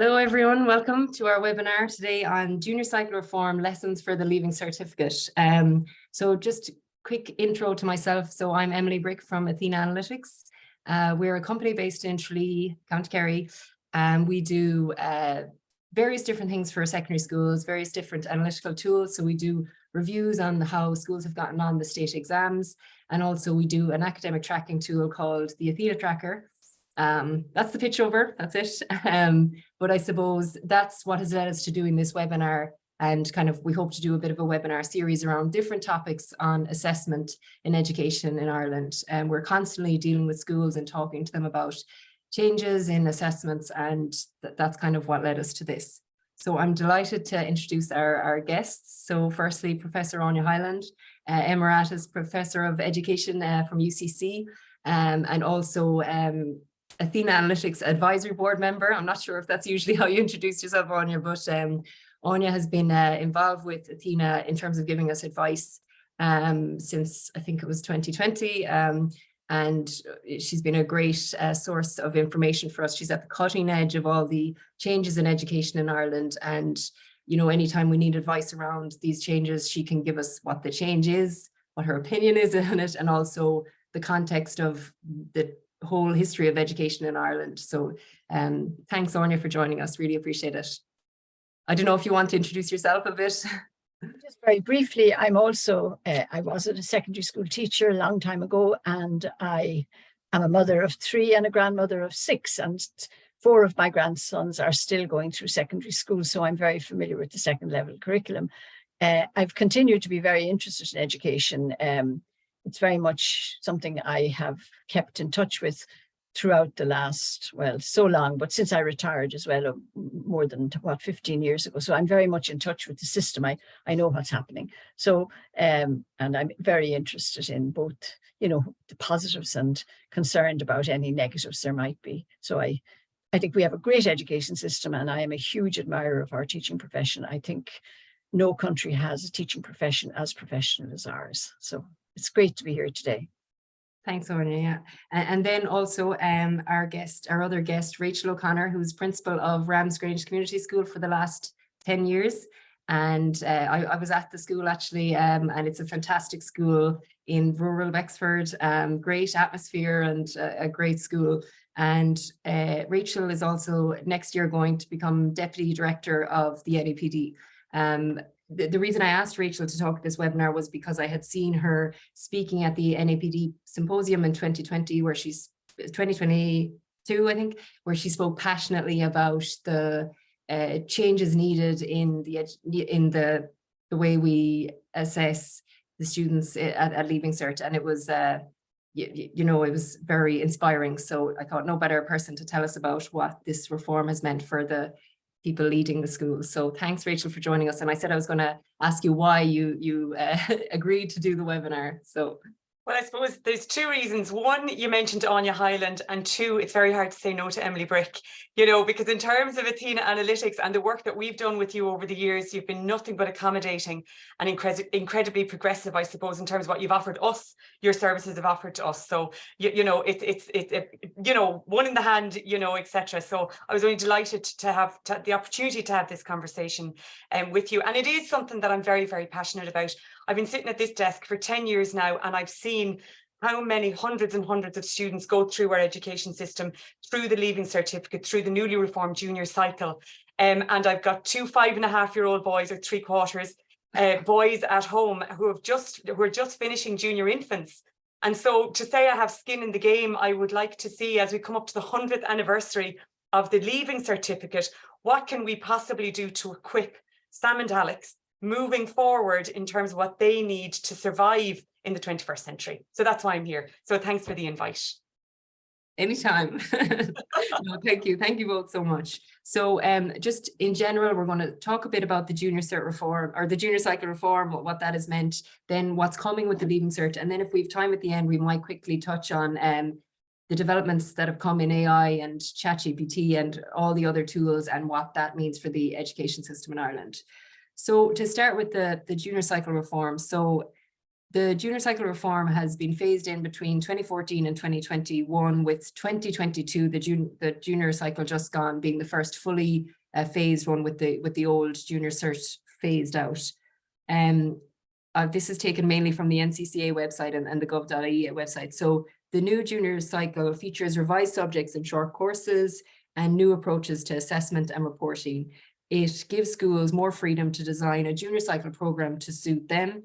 Hello everyone, welcome to our webinar today on Junior Cycle Reform Lessons for the Leaving Certificate. So just quick intro to myself. So I'm Emily Brick from Athena Analytics. We're a company based in Tralee, County Kerry, and we do various different things for secondary schools, various different analytical tools. So we do reviews on how schools have gotten on the state exams, and also we do an academic tracking tool called the Athena Tracker. That's the pitch over, that's it. But I suppose that's what has led us to doing this webinar, and we hope to do a bit of a webinar series around different topics on assessment in education in Ireland. And we're constantly dealing with schools and talking to them about changes in assessments, and that's kind of what led us to this. So I'm delighted to introduce our guests. So firstly, Professor Áine Hyland, Emeritus Professor of Education from UCC, and also Athena Analytics Advisory Board member. I'm not sure if that's usually how you introduce yourself, Áine, but Áine has been involved with Athena in terms of giving us advice since I think it was 2020. And she's been a great source of information for us. She's at the cutting edge of all the changes in education in Ireland. And, you know, anytime we need advice around these changes, she can give us what the change is, what her opinion is on it, and also the context of the whole history of education in Ireland. So thanks, Áine, for joining us. Really appreciate it. I don't know if you want to introduce yourself a bit. Just very briefly, I'm also, I was a secondary school teacher a long time ago, and I am a mother of 3 and a grandmother of 6, and 4 of my grandsons are still going through secondary school, so I'm very familiar with the second level curriculum. I've continued to be very interested in education. It's very much something I have kept in touch with throughout the last, well, so long, but since I retired as well, more than 15 years ago. So I'm very much in touch with the system. I know what's happening. So, and I'm very interested in both, you know, the positives and concerned about any negatives there might be. So I think we have a great education system, and I am a huge admirer of our teaching profession. I think no country has a teaching profession as professional as ours. So it's great to be here today. Thanks, Áine. Yeah. And then also our other guest, Rachel O'Connor, who's principal of Ramsgrange Community School for the last 10 years. And I was at the school actually, and it's a fantastic school in rural Wexford, great atmosphere and a great school. And Rachel is also next year going to become Deputy Director of the NAPD. The reason I asked Rachel to talk at this webinar was because I had seen her speaking at the NAPD symposium in 2020, 2022, I think, where she spoke passionately about the changes needed in the way we assess the students at Leaving Cert, and it was you know, it was very inspiring. So I thought no better person to tell us about what this reform has meant for the people leading the schools. So thanks, Rachel, for joining us. And I said I was going to ask you why you agreed to do the webinar. So. Well, I suppose there's 2 reasons. 1, you mentioned Áine Hyland, and 2, it's very hard to say no to Emily Brick, you know, because in terms of Athena Analytics and the work that we've done with you over the years, you've been nothing but accommodating and incredibly progressive, I suppose, in terms of what you've offered us, your services have offered to us. So, you know, it's you know, one in the hand, you know, etc. So I was only delighted to have the opportunity to have this conversation with you. And it is something that I'm very, very passionate about. I've been sitting at this desk for 10 years now, and I've seen how many hundreds and hundreds of students go through our education system, through the Leaving Certificate, through the newly reformed junior cycle. And I've got 2 5.5-year-old boys, or 3/4 boys at home who are just finishing junior infants. And so to say I have skin in the game, I would like to see, as we come up to the 100th anniversary of the Leaving Certificate, what can we possibly do to equip Sam and Alex moving forward in terms of what they need to survive in the 21st century. So that's why I'm here. So thanks for the invite. Anytime. No, thank you. Thank you both so much. So just in general, we're going to talk a bit about the junior cert reform, or the junior cycle reform, what that has meant, then what's coming with the Leaving Cert. And then if we have time at the end, we might quickly touch on the developments that have come in AI and ChatGPT and all the other tools, and what that means for the education system in Ireland. So to start with the junior cycle reform, so the junior cycle reform has been phased in between 2014 and 2021, with 2022, the junior cycle just gone, being the first fully phased one with the old junior cert phased out. This is taken mainly from the NCCA website and the gov.ie website. So the new junior cycle features revised subjects and short courses and new approaches to assessment and reporting. It gives schools more freedom to design a junior cycle program to suit them.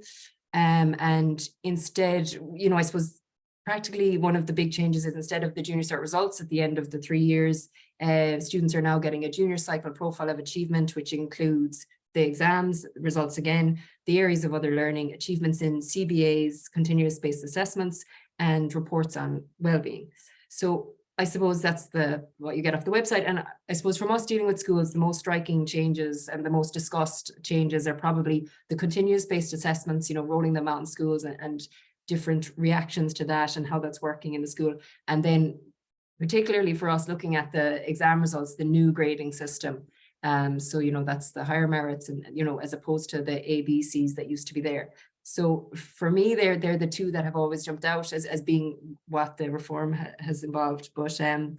And instead, you know, I suppose practically one of the big changes is, instead of the junior cert results at the end of the 3 years, students are now getting a junior cycle profile of achievement, which includes the exams results again, the areas of other learning, achievements in CBAs, continuous based assessments, and reports on well-being. So I suppose that's what you get off the website. And I suppose from us dealing with schools, the most striking changes and the most discussed changes are probably the continuous based assessments, you know, rolling them out in schools and different reactions to that and how that's working in the school. And then particularly for us, looking at the exam results, the new grading system. So, you know, that's the higher merits, and, you know, as opposed to the ABCs that used to be there. So for me, they're the two that have always jumped out as being what the reform has involved. But so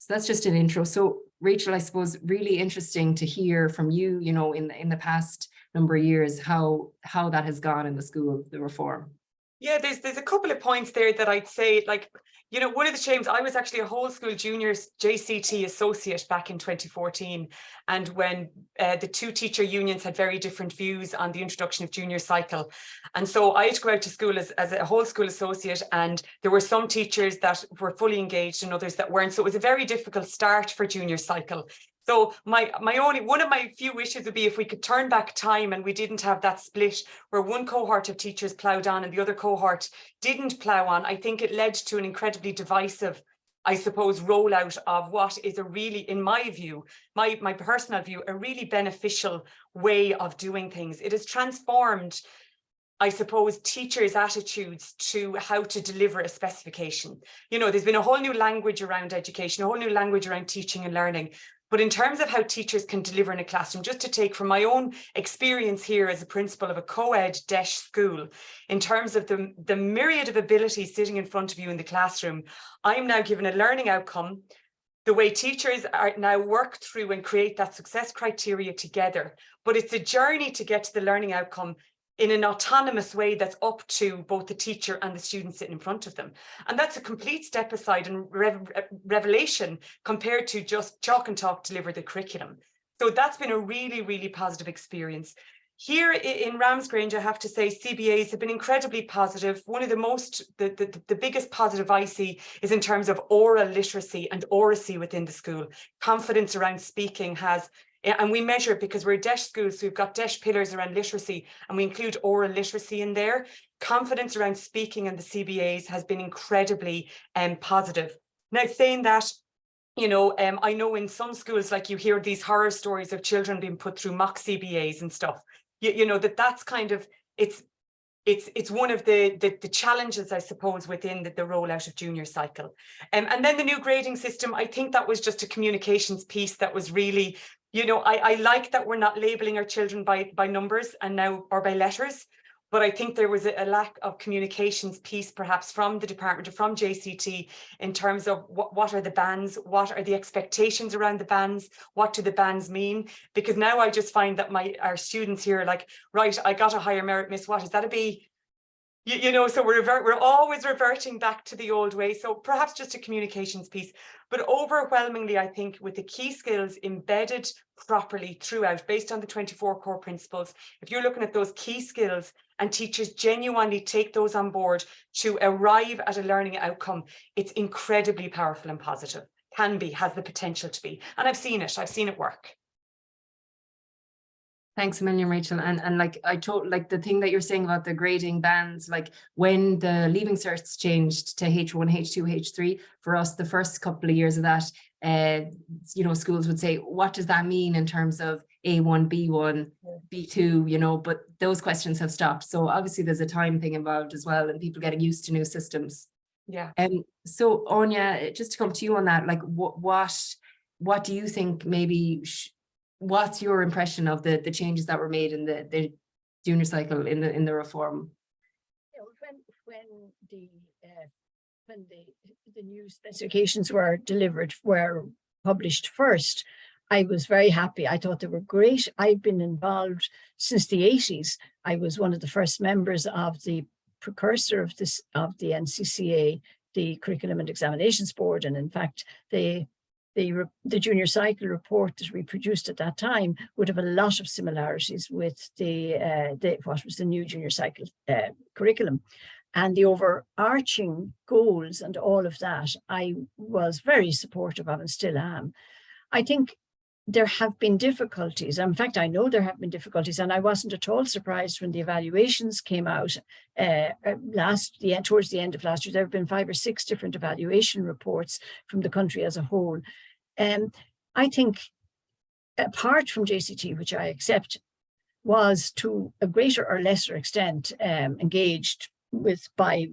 that's just an intro. So Rachel, I suppose really interesting to hear from you, you know, in the past number of years, how that has gone in the school, the reform. Yeah, there's a couple of points there that I'd say, like, you know, one of the shames, I was actually a whole school juniors JCT associate back in 2014. And when the two teacher unions had very different views on the introduction of junior cycle. And so I had to go out to school as a whole school associate, and there were some teachers that were fully engaged and others that weren't. So it was a very difficult start for junior cycle. So one of my few wishes would be if we could turn back time and we didn't have that split where one cohort of teachers ploughed on and the other cohort didn't plough on. I think it led to an incredibly divisive, I suppose, rollout of what is a really, in my view, my personal view, a really beneficial way of doing things. It has transformed, I suppose, teachers' attitudes to how to deliver a specification. You know, there's been a whole new language around education, a whole new language around teaching and learning. But in terms of how teachers can deliver in a classroom, just to take from my own experience here as a principal of a co-ed DESH school, in terms of the myriad of abilities sitting in front of you in the classroom, I'm now given a learning outcome. The way teachers are now work through and create that success criteria together, but it's a journey to get to the learning outcome in an autonomous way that's up to both the teacher and the student sitting in front of them. And that's a complete step aside and revelation compared to just chalk and talk, deliver the curriculum. So that's been a really, really positive experience. Here in Ramsgrange, I have to say, CBAs have been incredibly positive. One of the biggest positive I see is in terms of oral literacy and oracy within the school. Confidence around speaking has, and we measure it because we're a DESH school, so we've got DESH pillars around literacy, and we include oral literacy in there. Confidence around speaking and the CBAs has been incredibly positive. Now, saying that, you know, I know in some schools, like, you hear these horror stories of children being put through mock CBAs and stuff. You know, that's kind of, it's one of the challenges, I suppose, within the rollout of junior cycle. And then the new grading system, I think that was just a communications piece that was really, you know, I like that we're not labeling our children by numbers and now, or by letters, but I think there was a lack of communications piece perhaps from the department or from JCT in terms of what are the bands, what are the expectations around the bands, what do the bands mean? Because now I just find that our students here are like, right, I got a higher merit, miss, what is that a B? You know, so we're always reverting back to the old way. So perhaps just a communications piece, but overwhelmingly, I think with the key skills embedded properly throughout, based on the 24 core principles, if you're looking at those key skills and teachers genuinely take those on board to arrive at a learning outcome, it's incredibly powerful and positive. Can be, has the potential to be. And I've seen it work. Thanks a million, Rachel. And like the thing that you're saying about the grading bands, like when the leaving certs changed to H1, H2, H3, for us, the first couple of years of that, you know, schools would say, what does that mean in terms of A1, B1, B2, you know, but those questions have stopped. So obviously there's a time thing involved as well, and people getting used to new systems. Yeah. So Áine, just to come to you on that, like what do you think maybe what's your impression of the changes that were made in the junior cycle in the reform? when the new specifications were published first, I was very happy. I thought they were great. I've been involved since the 80s. I was one of the first members of the precursor of the NCCA, the Curriculum and Examinations Board, and in fact, the junior cycle report that we produced at that time would have a lot of similarities with what was the new junior cycle curriculum. And the overarching goals and all of that, I was very supportive of and still am. I think there have been difficulties. In fact, I know there have been difficulties, and I wasn't at all surprised when the evaluations came out towards the end of last year. There have been 5 or 6 different evaluation reports from the country as a whole. I think apart from JCT, which I accept, was to a greater or lesser extent engaged by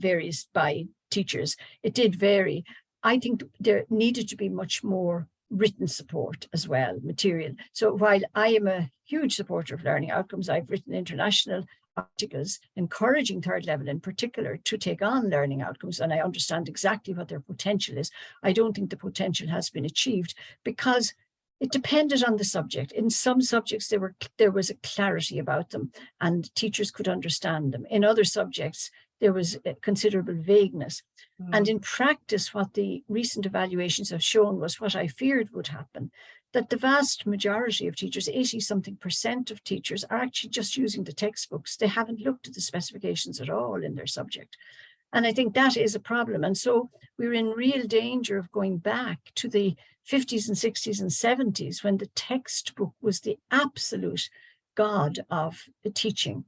teachers. It did vary. I think there needed to be much more written support as well, material. So while I am a huge supporter of learning outcomes, I've written international articles encouraging third level in particular to take on learning outcomes, and I understand exactly what their potential is. I don't think the potential has been achieved because it depended on the subject. In some subjects, there was a clarity about them and teachers could understand them. In other subjects, there was a considerable vagueness. And in practice, what the recent evaluations have shown was what I feared would happen, that the vast majority of teachers, 80-something% of teachers, are actually just using the textbooks. They haven't looked at the specifications at all in their subject. And I think that is a problem. And so we're in real danger of going back to the 50s and 60s and 70s when the textbook was the absolute god of the teaching.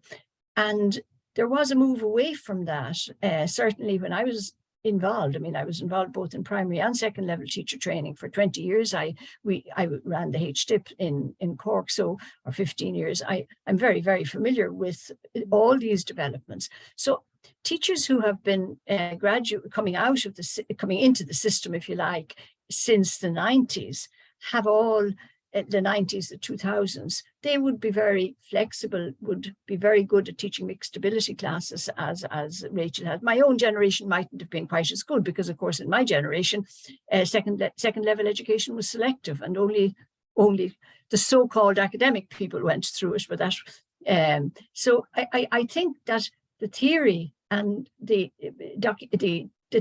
And there was a move away from that, certainly when I was involved. I mean, I was involved both in primary and second level teacher training for 20 years. I ran the HDIP in Cork, so for 15 years. I'm very, very familiar with all these developments. So teachers who have been coming into the system, if you like, since the 90s, have all the 90s, the 2000s, they would be very flexible, would be very good at teaching mixed ability classes, as Rachel had. My own generation mightn't have been quite as good because, of course, in my generation, second level education was selective and only the so-called academic people went through it. But that, so I think that the theory and the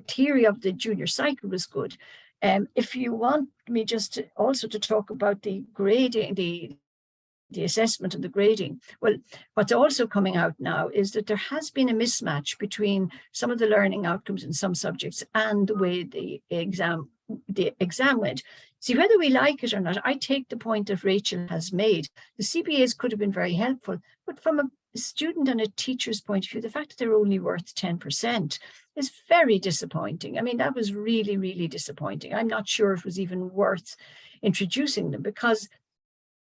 theory of the junior cycle was good. If you want me just also to talk about the grading, the assessment and the grading, well, what's also coming out now is that there has been a mismatch between some of the learning outcomes in some subjects and the way the exam went. See, whether we like it or not, I take the point that Rachel has made. The CBAs could have been very helpful, but from a student and a teacher's point of view, the fact that they're only worth 10% is very disappointing. I mean, that was really, really disappointing. I'm not sure it was even worth introducing them, because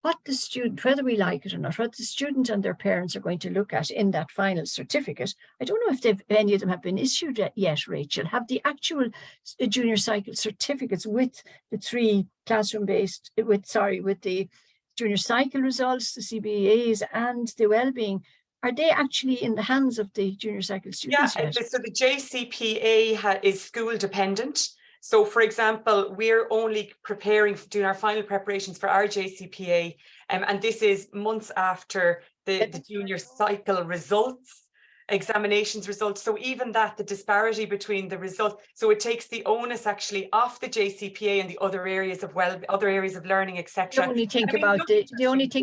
what the student, whether we like it or not, what the student and their parents are going to look at in that final certificate, I don't know if any of them have been issued yet, Rachel, have the actual junior cycle certificates with the 3 classroom-based, with the junior cycle results, the CBAs and the wellbeing. Are they actually in the hands of the junior cycle students yet? So the JCPA is school dependent. So, for example, we're only doing our final preparations for our JCPA, and this is months after the junior cycle results, examinations results. So even that, the disparity between the results, so it takes the onus actually off the JCPA and the other areas of learning, etc. They only think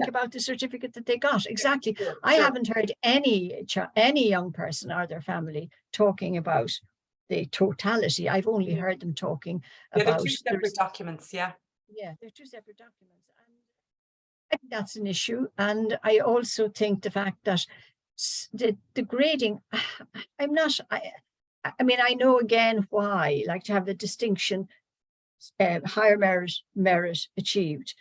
about the certificate that they got. Exactly. Sure. I haven't heard any young person or their family talking about the totality. I've only heard them talking about. They're 2 separate documents. Yeah, they're 2 separate documents, and I think that's an issue. And I also think the fact that the grading, I mean, I know again why, like to have the distinction, higher merit achieved.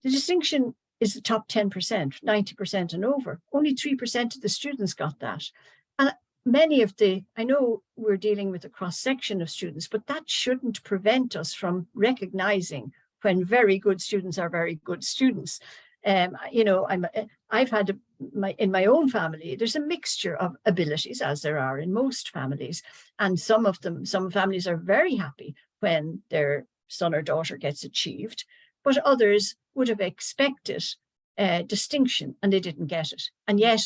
The distinction is the top 10%, 90% and over. Only 3% of the students got that. And many of I know we're dealing with a cross-section of students, but that shouldn't prevent us from recognizing when very good students are very good students. You know, I've had in my own family, there's a mixture of abilities, as there are in most families. And some families are very happy when their son or daughter gets achieved, but others would have expected distinction and they didn't get it. And yet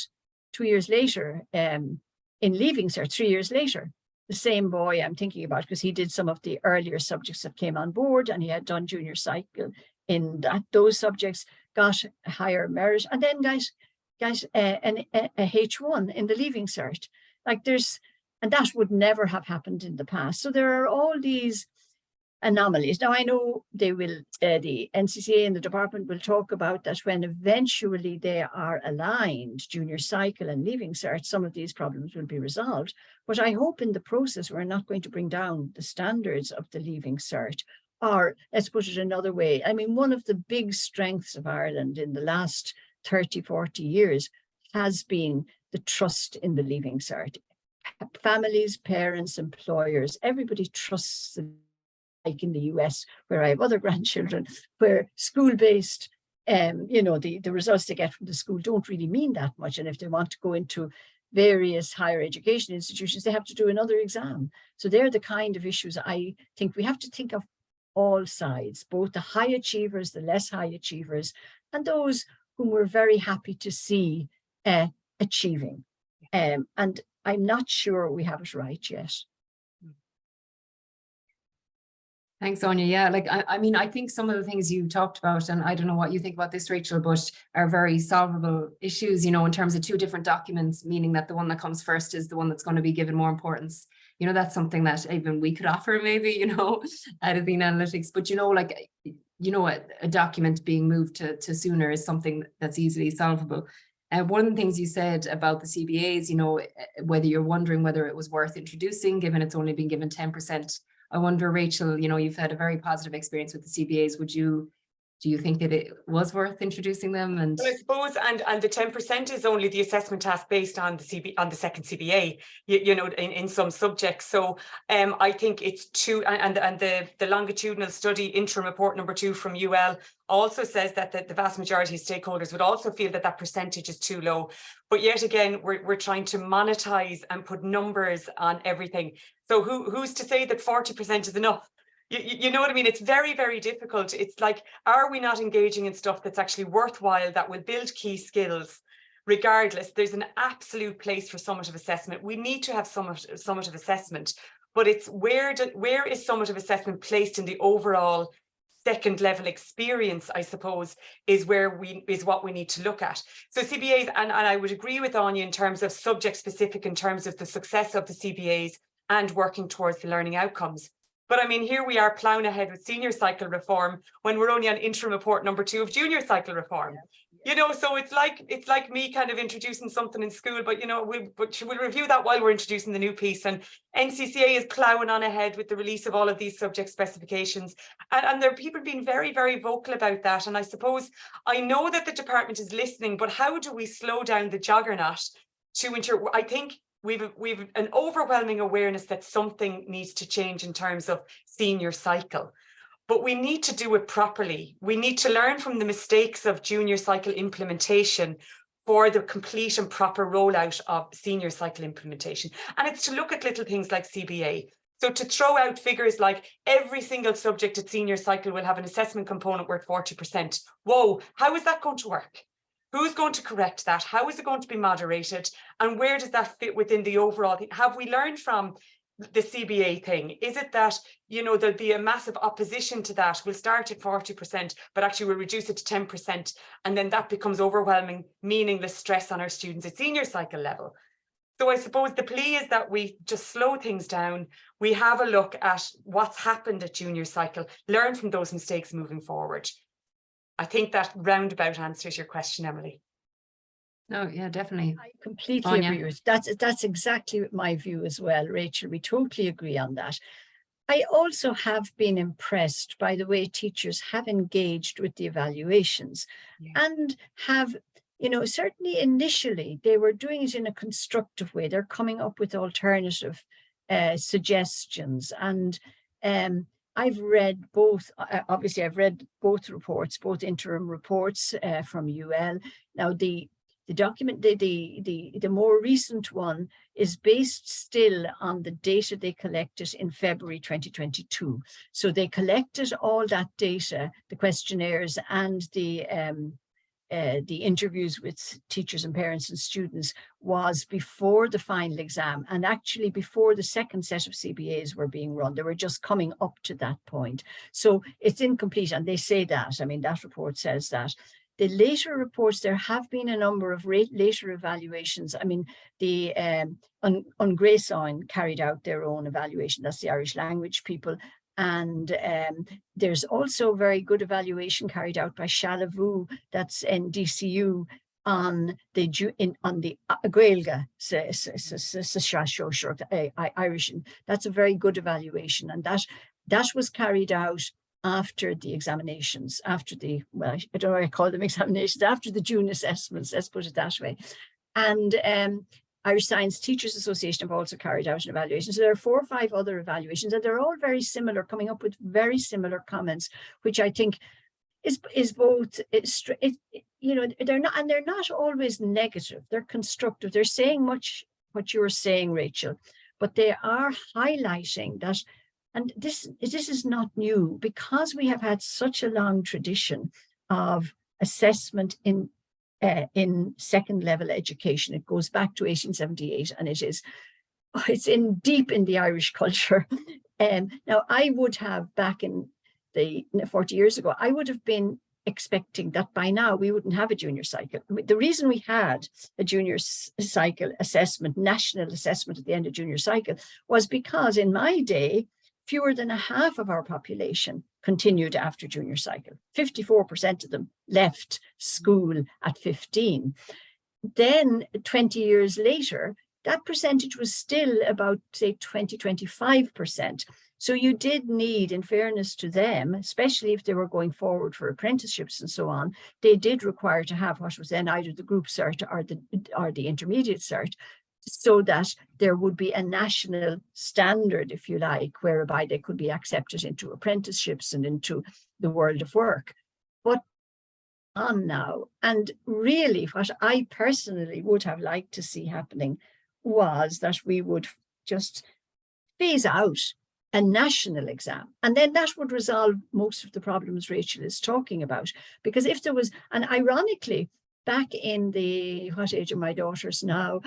2 years later, in Leaving Cert, 3 years later, the same boy I'm thinking about, because he did some of the earlier subjects that came on board and he had done junior cycle in those subjects, got a higher merit, and then got a H1 in the Leaving Cert. Like and that would never have happened in the past. So there are all these anomalies. Now I know they will, the NCCA and the department will talk about that when eventually they are aligned, junior cycle and Leaving Cert, some of these problems will be resolved. But I hope in the process we're not going to bring down the standards of the Leaving Cert. Or let's put it another way. I mean, one of the big strengths of Ireland in the last 30, 40 years has been the trust in the Leaving Cert. Families, parents, employers, everybody trusts the, like in the US, where I have other grandchildren, where school-based, you know, the results they get from the school don't really mean that much. And if they want to go into various higher education institutions, they have to do another exam. So they're the kind of issues I think we have to think of all sides, both the high achievers, the less high achievers, and those whom we're very happy to see achieving. And I'm not sure we have it right yet. Thanks, Áine. Yeah, like, I mean, I think some of the things you talked about, and I don't know what you think about this, Rachel, but are very solvable issues, you know, in terms of two different documents, meaning that the one that comes first is the one that's going to be given more importance. You know, that's something that even we could offer maybe, you know, at Athena Analytics. But, you know, like, you know, a document being moved to sooner is something that's easily solvable. And one of the things you said about the CBAs, you know, whether you're wondering whether it was worth introducing, given it's only been given 10%. I wonder, Rachel, you know, you've had a very positive experience with the CBAs. Do you think that it was worth introducing them? And well, I suppose, and the 10% is only the assessment task based on the second CBA, you know, in some subjects. So I think it's too, and the longitudinal study interim report number 2 from UL also says that the vast majority of stakeholders would also feel that percentage is too low. But yet again, we're trying to monetize and put numbers on everything. So who's to say that 40% is enough? You know what I mean? It's very, very difficult. It's like, are we not engaging in stuff that's actually worthwhile, that will build key skills? Regardless, there's an absolute place for summative assessment. We need to have summative assessment, but it's where is summative assessment placed in the overall second level experience, I suppose, is what we need to look at. So CBAs, and I would agree with Áine in terms of subject specific, in terms of the success of the CBAs and working towards the learning outcomes. But I mean, here we are plowing ahead with senior cycle reform when we're only on interim report number 2 of junior cycle reform. You know, so it's like me kind of introducing something in school, but you know, we'll review that while we're introducing the new piece. And NCCA is plowing on ahead with the release of all of these subject specifications. And there are people being very, very vocal about that. And I suppose, I know that the department is listening, but how do we slow down the juggernaut to ensure? I think we've an overwhelming awareness that something needs to change in terms of senior cycle, but we need to do it properly. We need to learn from the mistakes of junior cycle implementation for the complete and proper rollout of senior cycle implementation. And it's to look at little things like CBA. So to throw out figures like every single subject at senior cycle will have an assessment component worth 40%. Whoa, how is that going to work? Who's going to correct that? How is it going to be moderated? And where does that fit within the overall thing? Have we learned from the CBA thing? Is it that, you know, there'll be a massive opposition to that? We'll start at 40%, but actually we'll reduce it to 10%. And then that becomes overwhelming, meaningless stress on our students at senior cycle level. So I suppose the plea is that we just slow things down. We have a look at what's happened at junior cycle, learn from those mistakes moving forward. I think that roundabout answers your question, Emily. No, yeah, definitely. I completely agree with that's exactly my view as well, Rachel. We totally agree on that. I also have been impressed by the way teachers have engaged with the evaluations and have, you know, certainly initially they were doing it in a constructive way. They're coming up with alternative suggestions, and I've read both. Obviously, I've read both reports, both interim reports from UL. Now, the document, the more recent one is based still on the data they collected in February 2022. So they collected all that data, the questionnaires and the interviews with teachers and parents and students was before the final exam, and actually before the second set of CBAs were being run. They were just coming up to that point. So it's incomplete, and they say that. I mean, that report says that. The later reports, there have been a number of later evaluations. I mean, the Graysoin carried out their own evaluation. That's the Irish language people. And there's also very good evaluation carried out by Shalavu, that's in DCU, on the Gaeilge, Irish. That's a very good evaluation, and that was carried out after the examinations, after the, well, I don't know what I call them, examinations, after the June assessments, let's put it that way. And Irish Science Teachers Association have also carried out an evaluation. So there are 4 or 5 other evaluations, and they're all very similar, coming up with very similar comments, which I think is both, you know, they're not always negative. They're constructive. They're saying much what you were saying, Rachel, but they are highlighting that. And this is not new, because we have had such a long tradition of assessment in second level education. It goes back to 1878, and it's deep in the Irish culture. Now, I would have, back in the 40 years ago, I would have been expecting that by now we wouldn't have a junior cycle. The reason we had a junior cycle assessment, national assessment at the end of junior cycle, was because in my day, fewer than a half of our population continued after junior cycle. 54% of them left school at 15. Then 20 years later, that percentage was still about, say, 25%. So you did need, in fairness to them, especially if they were going forward for apprenticeships and so on, they did require to have what was then either the group cert or the intermediate cert, so that there would be a national standard, if you like, whereby they could be accepted into apprenticeships and into the world of work. But on now, and really what I personally would have liked to see happening was that we would just phase out a national exam, and then that would resolve most of the problems Rachel is talking about. Because if there was, and ironically, back in the, what age are my daughters now?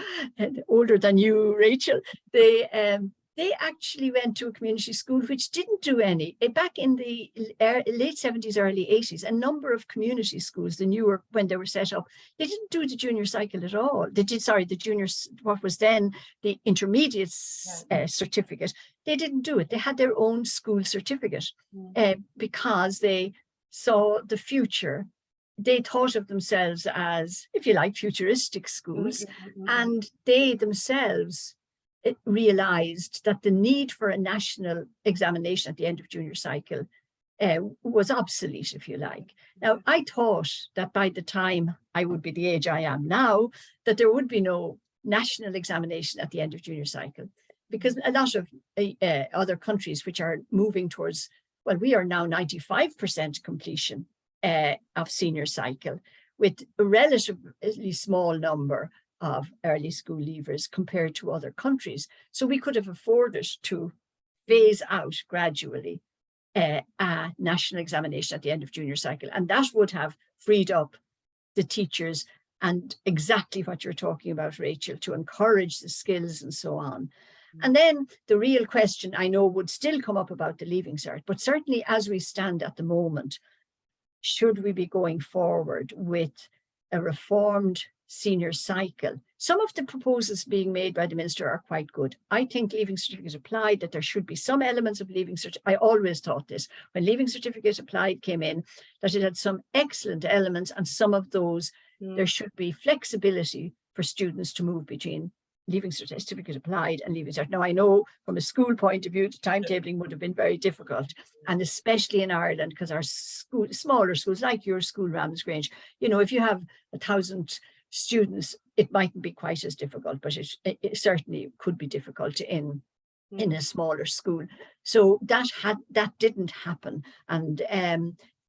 Older than you, Rachel. They actually went to a community school which didn't do any. Back in the late 70s, early 80s, a number of community schools, the newer, when they were set up, they didn't do the junior cycle at all. They did, sorry, the junior, what was then the intermediate certificate. They didn't do it. They had their own school certificate because they saw the future. They thought of themselves as, if you like, futuristic schools, and they themselves realized that the need for a national examination at the end of junior cycle was obsolete, if you like. Now, I thought that by the time I would be the age I am now, that there would be no national examination at the end of junior cycle, because a lot of other countries which are moving towards, well, we are now 95% completion of senior cycle, with a relatively small number of early school leavers compared to other countries. So we could have afforded to phase out gradually a national examination at the end of junior cycle. And that would have freed up the teachers, and exactly what you're talking about, Rachel, to encourage the skills and so on. And then the real question, I know, would still come up about the Leaving Cert, but certainly as we stand at the moment, should we be going forward with a reformed senior cycle? Some of the proposals being made by the Minister are quite good. I think Leaving Certificate Applied, that there should be some elements of Leaving Certificate. I always thought this, when Leaving Certificate Applied came in, that it had some excellent elements, and some of those, there should be flexibility for students to move between Leaving Certificate Applied and Leaving Cert. Now, I know from a school point of view, the timetabling would have been very difficult, and especially in Ireland, because our school, smaller schools like your school, Ramsgrange, you know, if you have 1,000 students, it mightn't be quite as difficult, but it certainly could be difficult in in a smaller school. So that didn't happen. And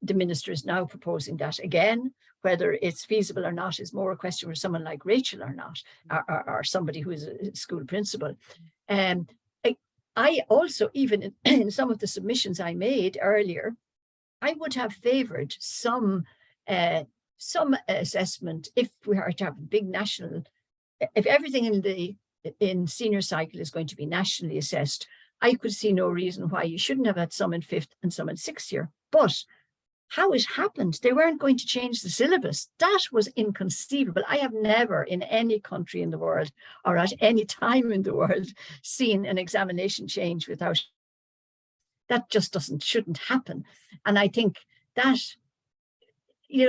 the minister is now proposing that again. Whether it's feasible or not is more a question for someone like Rachel or not, or somebody who is a school principal. I also, even in some of the submissions I made earlier, I would have favoured some assessment if we are to have a big national, if everything in senior cycle is going to be nationally assessed. I could see no reason why you shouldn't have had some in 5th and some in 6th year. But how it happened, they weren't going to change the syllabus. That was inconceivable. I have never in any country in the world or at any time in the world seen an examination change without. That just shouldn't happen. And I think that,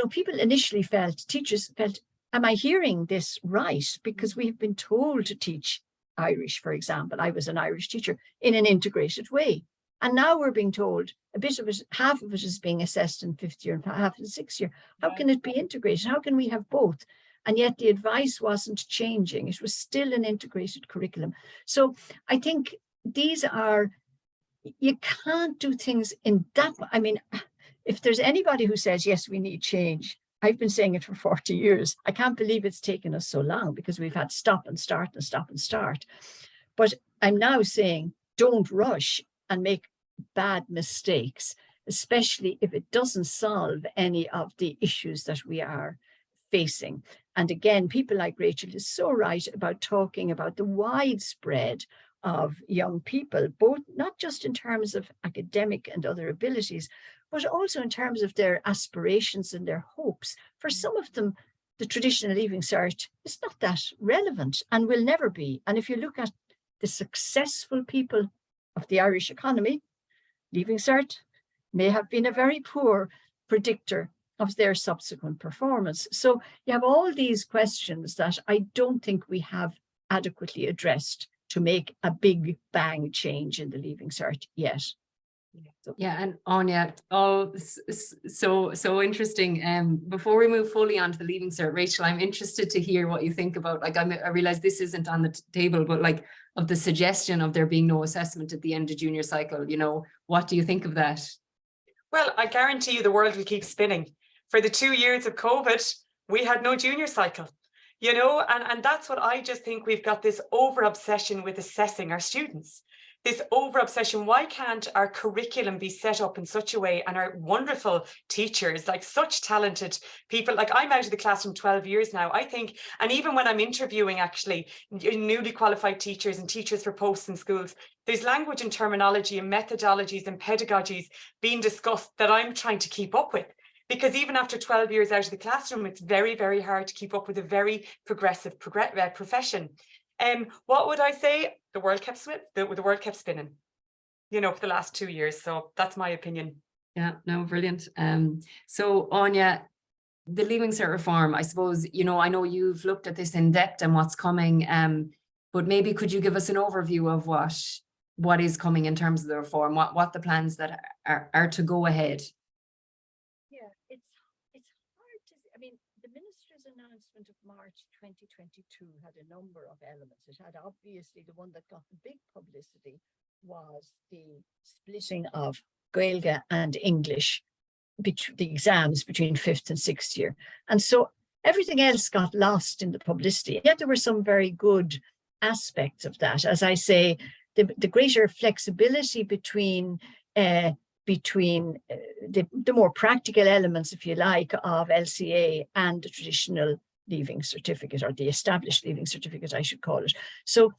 people initially teachers felt, am I hearing this right? Because we've been told to teach Irish, for example. I was an Irish teacher in an integrated way. And now we're being told a bit of it, half of it is being assessed in 5th year and half in 6th year. How can it be integrated? How can we have both? And yet the advice wasn't changing. It was still an integrated curriculum. So I think you can't do things in that. I mean, if there's anybody who says, yes, we need change, I've been saying it for 40 years. I can't believe it's taken us so long because we've had stop and start and stop and start. But I'm now saying, don't rush and make bad mistakes, especially if it doesn't solve any of the issues that we are facing. And again, people like Rachel is so right about talking about the widespread of young people, both not just in terms of academic and other abilities, but also in terms of their aspirations and their hopes. For some of them, the traditional Leaving Cert is not that relevant and will never be. And if you look at the successful people of the Irish economy, Leaving Cert may have been a very poor predictor of their subsequent performance. So you have all these questions that I don't think we have adequately addressed to make a big bang change in the Leaving Cert yet. Yeah, and Áine, so interesting. Before we move fully on to the Leaving Cert, Rachel, I'm interested to hear what you think about, like, I realize this isn't on the table, but like, of the suggestion of there being no assessment at the end of junior cycle, what do you think of that? Well, I guarantee you the world will keep spinning. For the 2 years of COVID, we had no junior cycle, and that's what I just think. We've got this over obsession with assessing our students. This over obsession. Why can't our curriculum be set up in such a way, and our wonderful teachers, like such talented people, like I'm out of the classroom 12 years now, I think, and even when I'm interviewing actually newly qualified teachers and teachers for posts in schools, there's language and terminology and methodologies and pedagogies being discussed that I'm trying to keep up with. Because even after 12 years out of the classroom, it's very, very hard to keep up with a very progressive profession. What would I say? The world kept spinning, for the last 2 years. So that's my opinion. Yeah, no, brilliant. So Áine, the Leaving Cert reform, I suppose, I know you've looked at this in depth and what's coming, but maybe could you give us an overview of what is coming in terms of the reform, what the plans that are to go ahead? Yeah, it's hard to, the minister's announcement of March 2022 had a number of elements. It had obviously the one that got the big publicity was the splitting of Gaeilge and English, the exams between 5th and 6th year. And so everything else got lost in the publicity. Yet there were some very good aspects of that. As I say, the greater flexibility between the more practical elements, if you like, of LCA and the traditional Leaving Certificate, or the established Leaving Certificate, I should call it. So,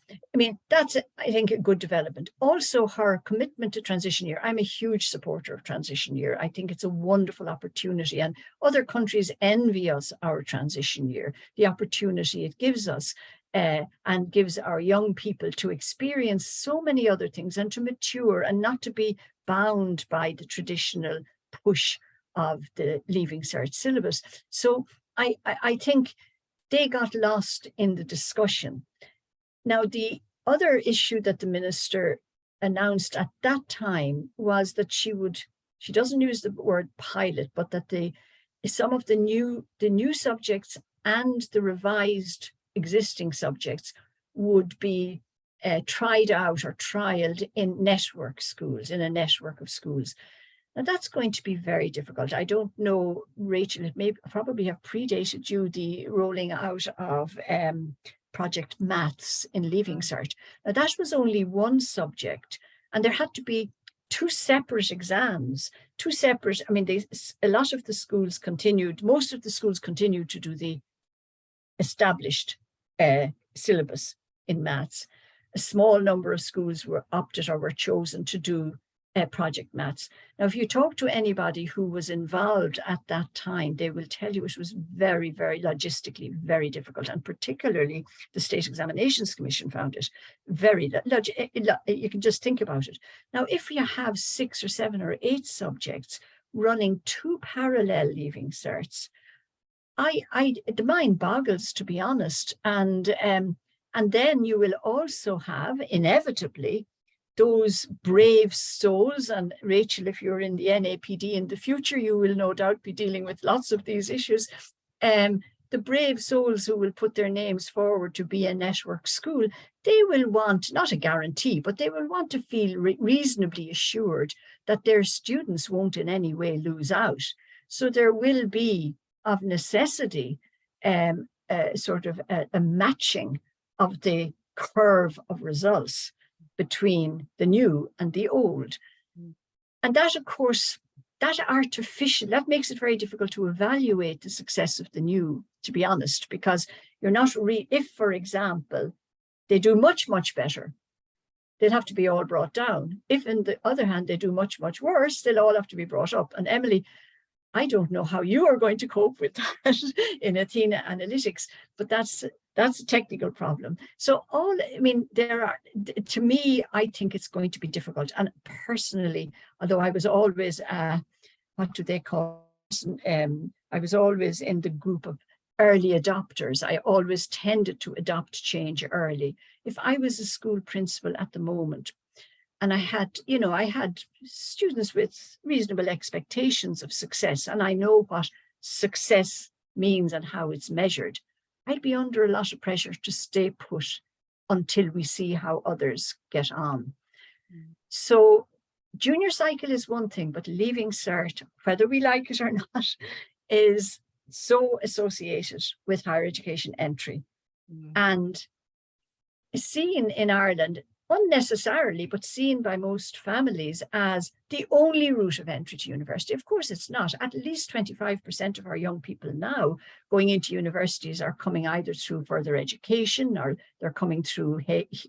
that's, I think, a good development. Also, her commitment to transition year. I'm a huge supporter of transition year. I think it's a wonderful opportunity, and other countries envy us our transition year, the opportunity it gives us. And gives our young people to experience so many other things and to mature and not to be bound by the traditional push of the Leaving Cert syllabus. So I think they got lost in the discussion. Now, the other issue that the minister announced at that time was that she doesn't use the word pilot, but that some of the new subjects and the revised existing subjects would be tried out or trialed in network schools, in a network of schools. Now that's going to be very difficult. I don't know, Rachel, it may probably have predated you, the rolling out of Project Maths in Leaving Cert. Now that was only one subject, and there had to be two separate exams, two separate, I mean, a lot of the schools continued, most of the schools continued to do the established syllabus in maths. A small number of schools were opted or were chosen to do Project Maths. Now, if you talk to anybody who was involved at that time, they will tell you it was very, very logistically very difficult, and particularly the State Examinations Commission found it very, you can just think about it. Now, if you have 6 or 7 or 8 subjects running 2 parallel Leaving Certs, the mind boggles, to be honest. And then you will also have, inevitably, those brave souls, and Rachel, if you're in the NAPD in the future, you will no doubt be dealing with lots of these issues. The brave souls who will put their names forward to be a network school, they will want, not a guarantee, but they will want to feel reasonably assured that their students won't in any way lose out. So there will be, of necessity, sort of a matching of the curve of results between the new and the old. And that, of course, that makes it very difficult to evaluate the success of the new, to be honest, because you're not if, for example, they do much, much better, they'll have to be all brought down. If, on the other hand, they do much, much worse, they'll all have to be brought up. And Emily, I don't know how you are going to cope with that in Athena Analytics, but that's a technical problem. So to me, I think it's going to be difficult. And personally, although I was always, what do they call, I was always in the group of early adopters. I always tended to adopt change early. If I was a school principal at the moment, and I had students with reasonable expectations of success, and I know what success means and how it's measured, I'd be under a lot of pressure to stay put until we see how others get on. So junior cycle is one thing, but Leaving Cert, whether we like it or not, is so associated with higher education entry. And seen in Ireland, unnecessarily, but seen by most families as the only route of entry to university. Of course, it's not. At least 25% of our young people now going into universities are coming either through further education, or they're coming through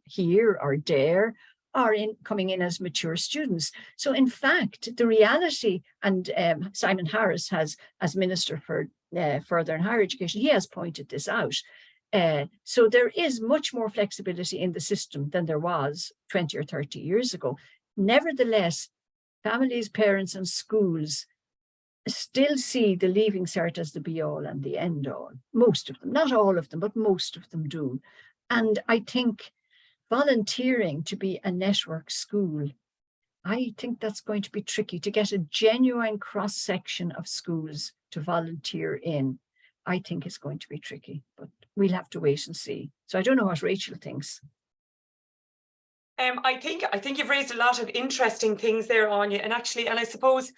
here or there, or coming in as mature students. So in fact, the reality, and Simon Harris has, as Minister for Further and Higher Education, he has pointed this out. So there is much more flexibility in the system than there was 20 or 30 years ago. Nevertheless, families, parents and schools still see the Leaving Cert as the be-all and the end-all. Most of them, not all of them, but most of them do. And I think volunteering to be a network school, I think that's going to be tricky to get a genuine cross-section of schools to volunteer in. I think it's going to be tricky, but we'll have to wait and see. So I don't know what Rachel thinks. I think you've raised a lot of interesting things there, Áine, and I suppose,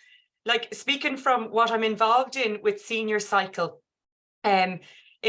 like, speaking from what I'm involved in with senior cycle, in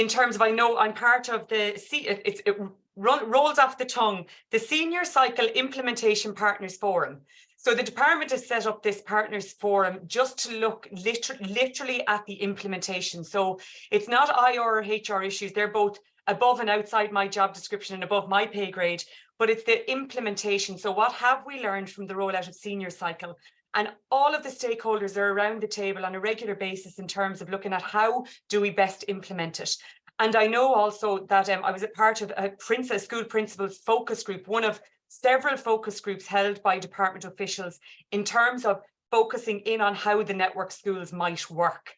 terms of, I know I'm part of it rolls off the tongue, the Senior Cycle Implementation Partners Forum. So the department has set up this partners forum just to look literally at the implementation. So it's not IR or HR issues. They're both above and outside my job description and above my pay grade, but it's the implementation. So what have we learned from the rollout of Senior Cycle? And all of the stakeholders are around the table on a regular basis in terms of looking at how do we best implement it. And I know also that I was a part of a school principals focus group, one of several focus groups held by department officials in terms of focusing in on how the network schools might work.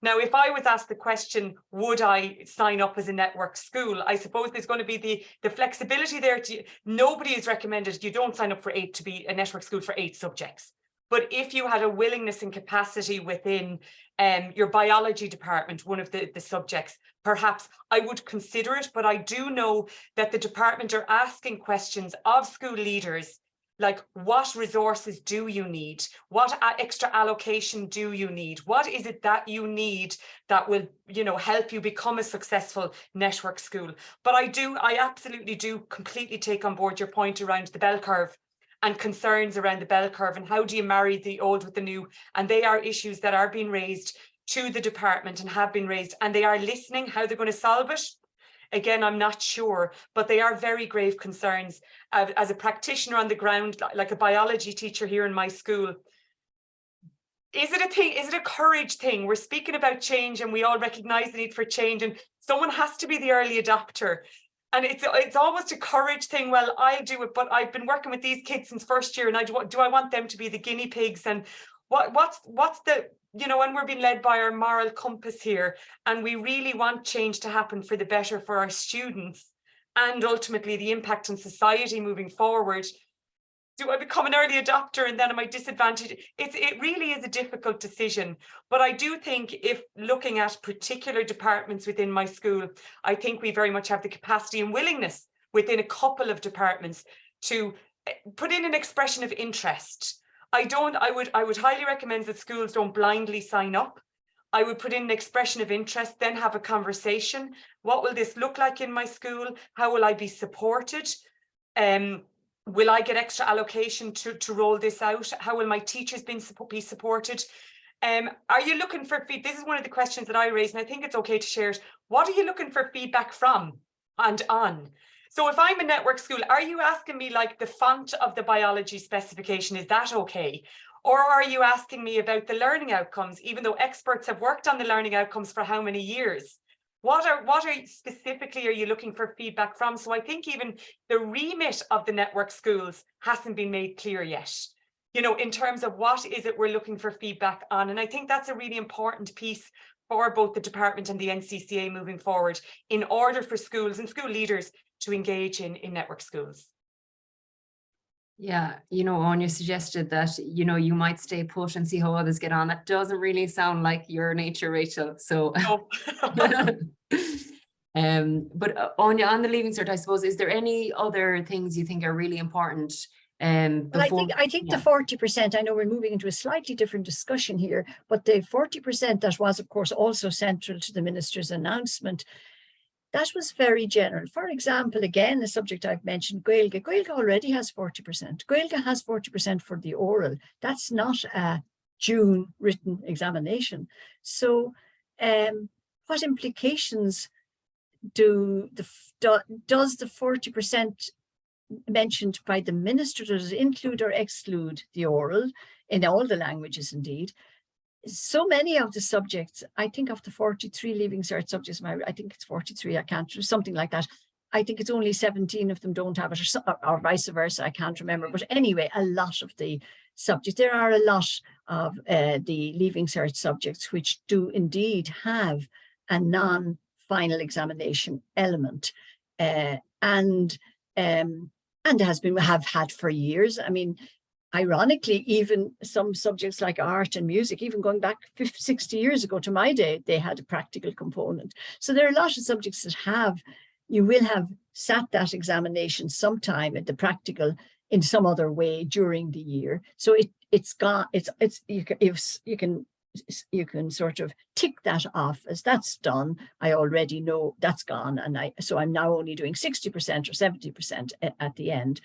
Now, if I was asked the question, would I sign up as a network school? I suppose there's going to be the flexibility there. Nobody is recommended, you don't sign up for 8 to be a network school for 8 subjects. But if you had a willingness and capacity within your biology department, one of the subjects, perhaps I would consider it. But I do know that the department are asking questions of school leaders, like, what resources do you need? What extra allocation do you need? What is it that you need that will, help you become a successful network school? But I absolutely do completely take on board your point around the bell curve and concerns around the bell curve, and how do you marry the old with the new? And they are issues that are being raised to the department and have been raised, and they are listening. How they're going to solve it, again, I'm not sure, but they are very grave concerns. As a practitioner on the ground, like a biology teacher here in my school, is it a thing? Is it a courage thing? We're speaking about change and we all recognize the need for change, and someone has to be the early adopter. And it's almost a courage thing. Well, I'll do it, but I've been working with these kids since first year, and do I want them to be the guinea pigs? And what's the, when we're being led by our moral compass here, and we really want change to happen for the better for our students and ultimately the impact on society moving forward, do I become an early adopter and then am I disadvantaged? It really is a difficult decision. But I do think, if looking at particular departments within my school, I think we very much have the capacity and willingness within a couple of departments to put in an expression of interest. I would highly recommend that schools don't blindly sign up. I would put in an expression of interest, then have a conversation. What will this look like in my school? How will I be supported? Will I get extra allocation to roll this out? How will my teachers be supported? Are you looking for feedback? This is one of the questions that I raised, and I think it's okay to share it. What are you looking for feedback from and on? So if I'm a network school, are you asking me like the font of the biology specification? Is that okay? Or are you asking me about the learning outcomes, even though experts have worked on the learning outcomes for how many years? What are specifically are you looking for feedback from? So I think even the remit of the network schools hasn't been made clear yet, in terms of what is it we're looking for feedback on. And I think that's a really important piece for both the department and the NCCA moving forward, in order for schools and school leaders to engage in network schools. Yeah, Áine suggested that, you might stay put and see how others get on. That doesn't really sound like your nature, Rachel. So, No. but Áine, on the Leaving Cert, I suppose, is there any other things you think are really important? Well, I think the 40%, I know we're moving into a slightly different discussion here, but the 40% that was, of course, also central to the minister's announcement, that was very general. For example, again, the subject I've mentioned, Gaeilge. Gaeilge already has 40%. Gaeilge has 40% for the oral. That's not a June written examination. So what implications does the 40% mentioned by the minister, does it include or exclude the oral in all the languages indeed? So many of the subjects, I think of the 43 Leaving Cert subjects, I think it's 43, I can't, something like that. I think it's only 17 of them don't have it, or vice versa, I can't remember. But anyway, a lot of the subjects, there are a lot of the Leaving Cert subjects which do indeed have a non-final examination element, and have had for years. I mean, ironically, even some subjects like art and music, even going back 50, 60 years ago to my day, they had a practical component. So there are a lot of subjects that you will have sat that examination sometime at the practical in some other way during the year. So you can sort of tick that off as that's done. I already know that's gone, and so I'm now only doing 60% or 70% at the end.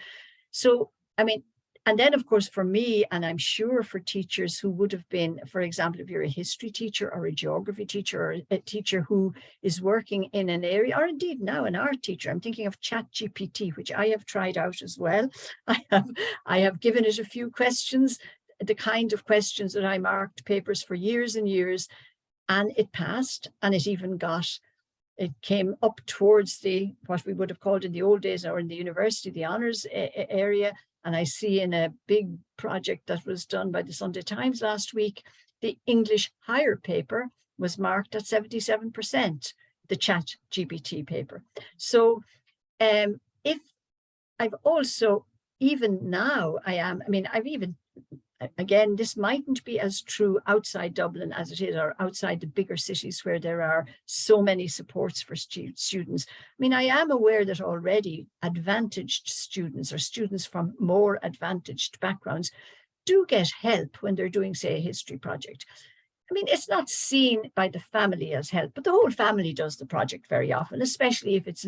So I mean, and then of course for me, and I'm sure for teachers who would have been, for example, if you're a history teacher or a geography teacher or a teacher who is working in an area, or indeed now an art teacher, I'm thinking of ChatGPT, which I have tried out as well. I have given it a few questions, the kind of questions that I marked papers for years and years, and it passed, and it came up towards what we would have called in the old days, or in the university, the honours area. And I see in a big project that was done by the Sunday Times last week, the English higher paper was marked at 77%, the ChatGPT paper. So if I've also, even now I've even again, this mightn't be as true outside Dublin as it is, or outside the bigger cities where there are so many supports for students. I mean, I am aware that already advantaged students or students from more advantaged backgrounds do get help when they're doing, say, a history project. I mean, it's not seen by the family as help, but the whole family does the project very often, especially if it's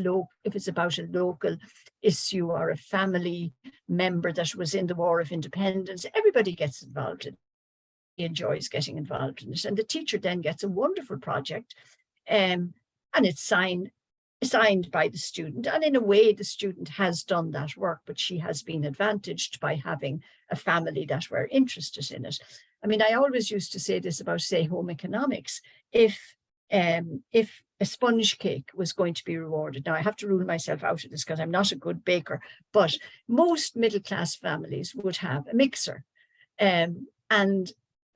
about a local issue or a family member that was in the War of Independence. Everybody gets involved in it. He enjoys getting involved in it. And the teacher then gets a wonderful project, and it's signed by the student. And in a way, the student has done that work, but she has been advantaged by having a family that were interested in it. I mean, I always used to say this about, say, home economics. If a sponge cake was going to be rewarded, now I have to rule myself out of this because I'm not a good baker, but most middle-class families would have a mixer and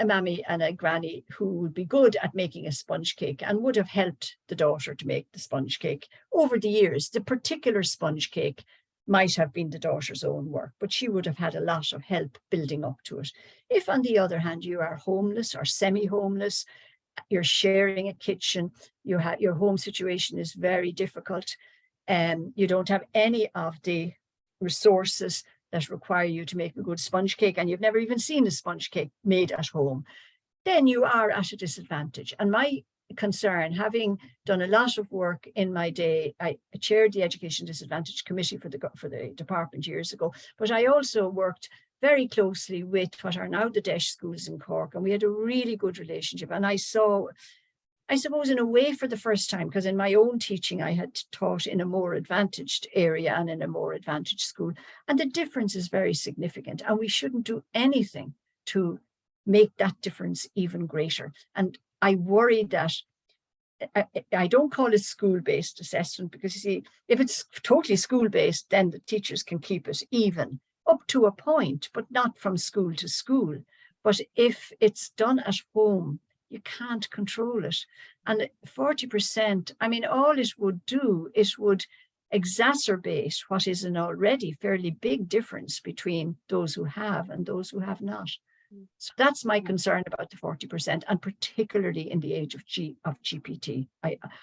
a mammy and a granny who would be good at making a sponge cake and would have helped the daughter to make the sponge cake. Over the years, the particular sponge cake might have been the daughter's own work, but she would have had a lot of help building up to it. If, on the other hand, you are homeless or semi-homeless, you're sharing a kitchen, your home situation is very difficult, and you don't have any of the resources that require you to make a good sponge cake, and you've never even seen a sponge cake made at home, then you are at a disadvantage. And my concern, having done a lot of work in my day, I chaired the Education Disadvantage Committee for the department years ago, but I also worked very closely with what are now the DEIS schools in Cork, and we had a really good relationship. And I saw, I suppose, in a way, for the first time, because in my own teaching I had taught in a more advantaged area and in a more advantaged school, and the difference is very significant, and we shouldn't do anything to make that difference even greater. And I worry that I don't call it school-based assessment, because you see, if it's totally school-based, then the teachers can keep it even up to a point, but not from school to school. But if it's done at home, you can't control it. And 40%, I mean, all it would do, it would exacerbate what is an already fairly big difference between those who have and those who have not. So that's my concern about the 40%, and particularly in the age of GPT.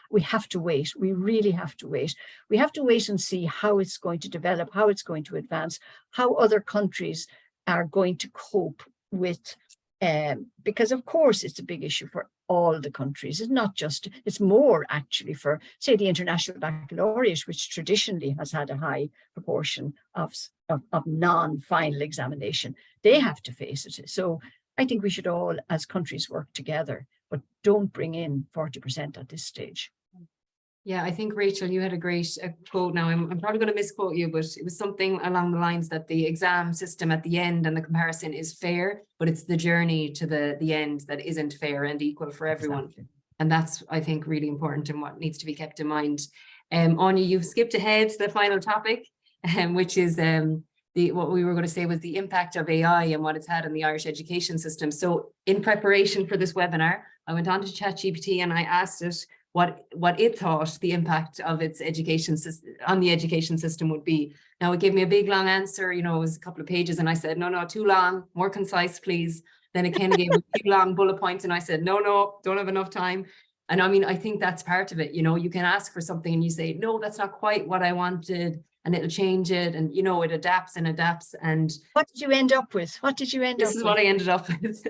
We have to wait. We really have to wait. We have to wait and see how it's going to develop, how it's going to advance, how other countries are going to cope with, because of course it's a big issue for all the countries. It's not just, it's more actually for, say, the International Baccalaureate, which traditionally has had a high proportion of non-final examination. They have to face it. So I think we should all, as countries, work together, but don't bring in 40% at this stage. Yeah, I think, Rachel, you had a great quote. Now, I'm probably going to misquote you, but it was something along the lines that the exam system at the end and the comparison is fair, but it's the journey to the end that isn't fair and equal for everyone. Exactly. And that's, I think, really important and what needs to be kept in mind. Áine, you've skipped ahead to the final topic, which is what we were going to say was the impact of AI and what it's had on the Irish education system. So in preparation for this webinar, I went on to ChatGPT and I asked it what it thought the impact of its education on the education system would be. Now, it gave me a big long answer, you know, it was a couple of pages, and I said, no, too long, more concise, please. Then it kind of gave me a few long bullet points, and I said, no, don't have enough time. And I mean, I think that's part of it. You know, you can ask for something and you say, no, that's not quite what I wanted, and it'll change it. And, you know, it adapts and adapts. And what did you end up with? What did you end up with? This is what I ended up with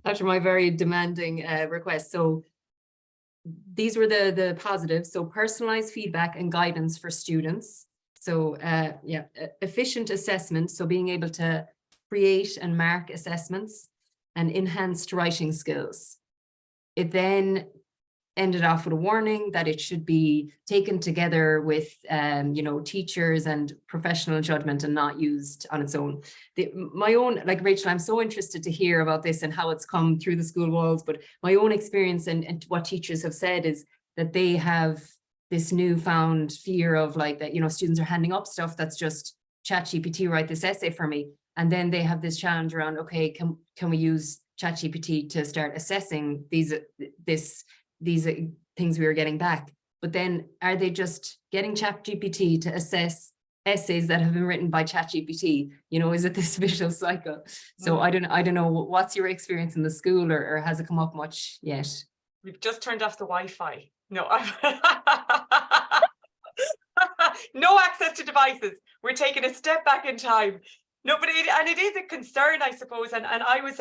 after my very demanding request. So these were the positives. So personalized feedback and guidance for students. So efficient assessment. So being able to create and mark assessments, and enhanced writing skills. It then ended off with a warning that it should be taken together with, you know, teachers and professional judgment and not used on its own. My own, like Rachel, I'm so interested to hear about this and how it's come through the school walls, but my own experience and what teachers have said is that they have this newfound fear of like that, you know, students are handing up stuff that's just ChatGPT, write this essay for me. And then they have this challenge around, okay, can we use ChatGPT to start assessing these things we were getting back? But then are they just getting ChatGPT to assess essays that have been written by ChatGPT? You know, is it this vicious cycle? So I don't know, what's your experience in the school, or has it come up much yet? We've just turned off the Wi-Fi. No, no access to devices. We're taking a step back in time. No, but it is a concern, I suppose. And I was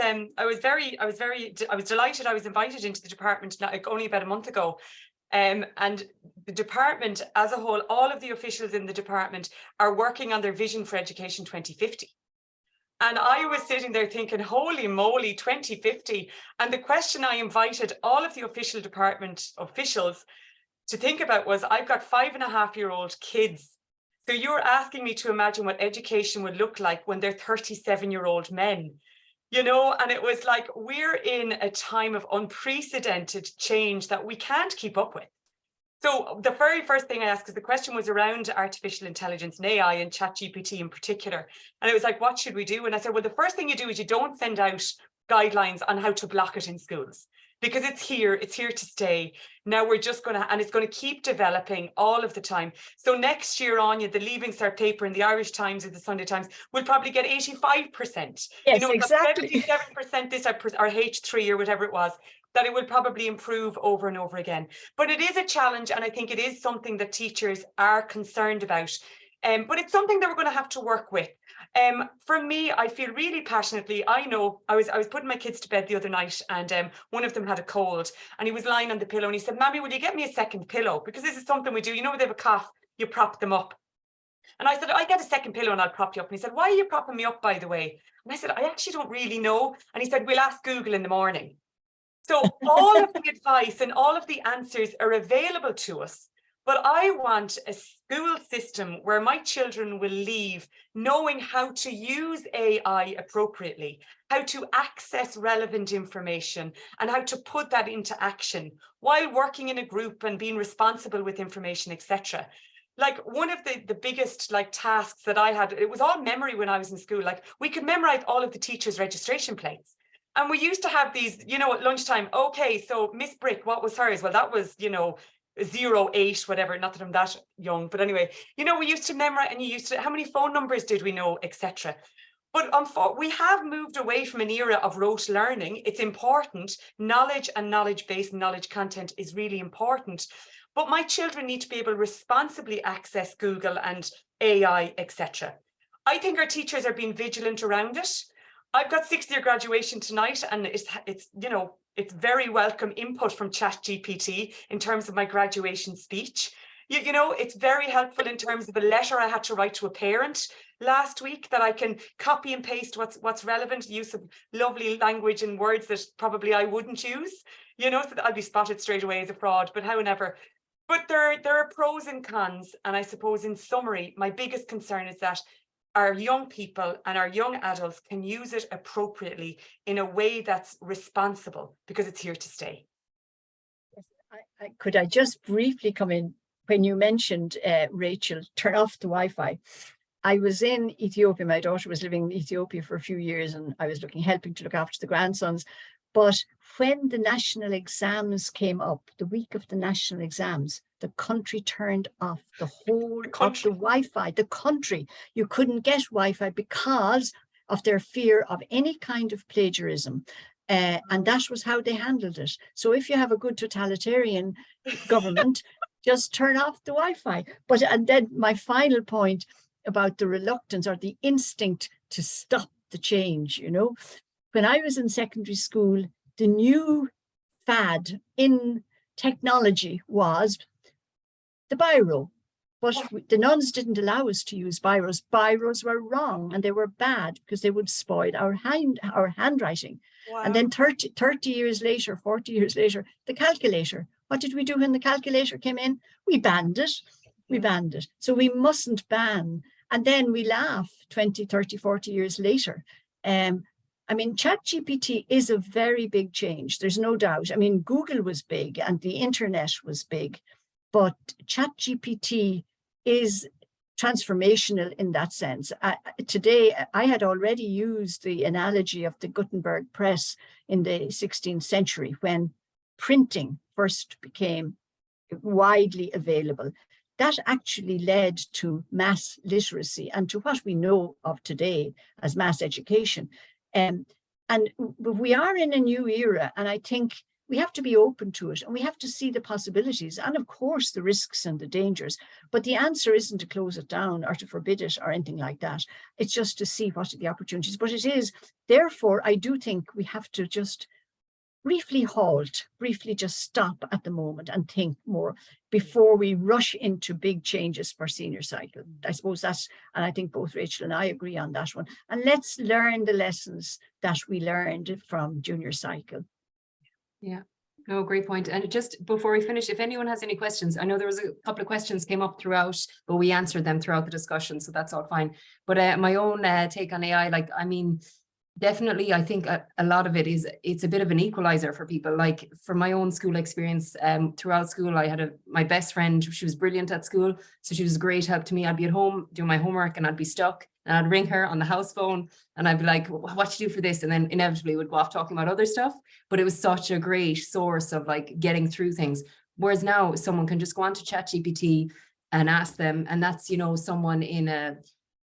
delighted. I was invited into the department only about a month ago. And the department as a whole, all of the officials in the department are working on their vision for education 2050. And I was sitting there thinking, holy moly, 2050. And the question I invited all of the official department officials to think about was, I've got 5.5-year-old kids. So you're asking me to imagine what education would look like when they're 37-year-old men, you know, and it was like, we're in a time of unprecedented change that we can't keep up with. So the very first thing I asked, because the question was around artificial intelligence and AI and ChatGPT in particular. And it was like, what should we do? And I said, well, the first thing you do is you don't send out guidelines on how to block it in schools, because it's here to stay. Now we're just going to, and it's going to keep developing all of the time. So next year, Áine, the Leaving Cert paper in the Irish Times or the Sunday Times will probably get 85%. Yes, you know, exactly. 77% this or H3 or whatever it was, that it will probably improve over and over again. But it is a challenge, and I think it is something that teachers are concerned about. But it's something that we're going to have to work with. For me, I feel really passionately. I know I was putting my kids to bed the other night, and one of them had a cold, and he was lying on the pillow, and he said, "Mammy, will you get me a second pillow? Because this is something we do. You know, when they have a cough, you prop them up." And I said, "I get a second pillow and I'll prop you up." And he said, "Why are you propping me up, by the way?" And I said, "I actually don't really know." And he said, "We'll ask Google in the morning." So all of the advice and all of the answers are available to us. But I want a school system where my children will leave knowing how to use AI appropriately, how to access relevant information, and how to put that into action while working in a group and being responsible with information, etc. Like, one of the biggest tasks that I had, it was all memory when I was in school. Like, we could memorize all of the teachers' registration plates. And we used to have these, you know, at lunchtime. Okay, so Miss Brick, what was hers? Well, that was, you know, 08, whatever. Not that I'm that young, but anyway, you know, we used to memorize, and you used to, how many phone numbers did we know, etc. But we have moved away from an era of rote learning. It's important. Knowledge and knowledge-based knowledge content is really important. But my children need to be able to responsibly access Google and AI, etc. I think our teachers are being vigilant around it. I've got 6th-year graduation tonight, and it's you know, it's very welcome input from ChatGPT in terms of my graduation speech. You know, it's very helpful in terms of a letter I had to write to a parent last week that I can copy and paste what's relevant, use of lovely language and words that probably I wouldn't use, you know, so that I'll be spotted straight away as a fraud, but however. But there are pros and cons, and I suppose in summary, my biggest concern is that our young people and our young adults can use it appropriately in a way that's responsible, because it's here to stay. Could I just briefly come in? When you mentioned, Rachel, turn off the Wi-Fi. I was in Ethiopia. My daughter was living in Ethiopia for a few years, and I was helping to look after the grandsons. But when the national exams came up, the week of the national exams, the country turned off the whole of the Wi-Fi. The country, you couldn't get Wi-Fi because of their fear of any kind of plagiarism. And that was how they handled it. So if you have a good totalitarian government, just turn off the Wi-Fi. And then my final point about the reluctance or the instinct to stop the change, you know, when I was in secondary school, the new fad in technology was the biro. But the nuns didn't allow us to use biros. Biros were wrong, and they were bad because they would spoil our handwriting. Wow. And then 30 years later, 40 years later, the calculator. What did we do when the calculator came in? We banned it. We banned it. So we mustn't ban. And then we laugh 20, 30, 40 years later. I mean, ChatGPT is a very big change. There's no doubt. I mean, Google was big and the internet was big, but ChatGPT is transformational in that sense. Today, I had already used the analogy of the Gutenberg press in the 16th century when printing first became widely available. that actually led to mass literacy and to what we know of today as mass education. And we are in a new era, and I think we have to be open to it, and we have to see the possibilities and, of course, the risks and the dangers. But the answer isn't to close it down or to forbid it or anything like that. It's just to see what are the opportunities. But it is, therefore, I do think we have to just briefly halt, briefly just stop at the moment and think more before we rush into big changes for senior cycle. I suppose that's, and I think both Rachel and I agree on that one. And let's learn the lessons that we learned from junior cycle. Yeah, no, great point. And just before we finish, if anyone has any questions, I know there was a couple of questions came up throughout, but we answered them throughout the discussion, so that's all fine. But my own take on AI, like, I mean, definitely, I think a lot of it is, it's a bit of an equalizer for people. Like from my own school experience, throughout school, I had my best friend, she was brilliant at school. So she was a great help to me. I'd be at home doing my homework and I'd be stuck and I'd ring her on the house phone and I'd be like, what you do for this? And then inevitably would go off talking about other stuff. But it was such a great source of like getting through things. Whereas now someone can just go on to ChatGPT and ask them, and that's, you know, someone in a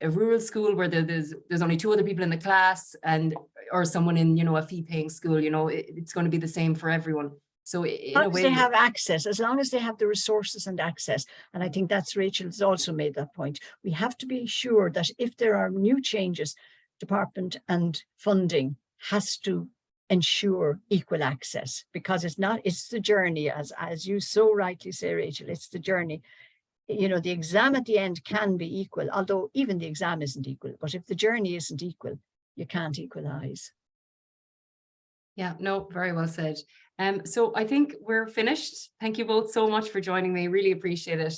rural school where there's only 2 other people in the class, and or someone in, you know, a fee-paying school, you know, it's going to be the same for everyone. So in a way, they have access, as long as they have the resources and access. And I think that's, Rachel's also made that point. We have to be sure that if there are new changes, department and funding has to ensure equal access, because it's the journey, as you so rightly say, Rachel, it's the journey. You know, the exam at the end can be equal, although even the exam isn't equal. But if the journey isn't equal, you can't equalize. Yeah, no, very well said. So I think we're finished. Thank you both so much for joining me. Really appreciate it.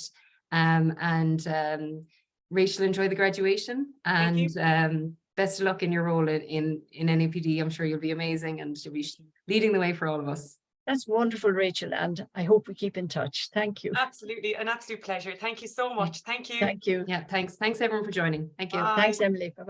Rachel, enjoy the graduation, and best of luck in your role in NAPD. I'm sure you'll be amazing and you'll be leading the way for all of us. That's wonderful, Rachel, and I hope we keep in touch. Thank you. Absolutely, an absolute pleasure. Thank you so much. Thank you. Thank you. Yeah, thanks. Thanks everyone for joining. Thank you. Bye. Thanks, Emily. Bye-bye.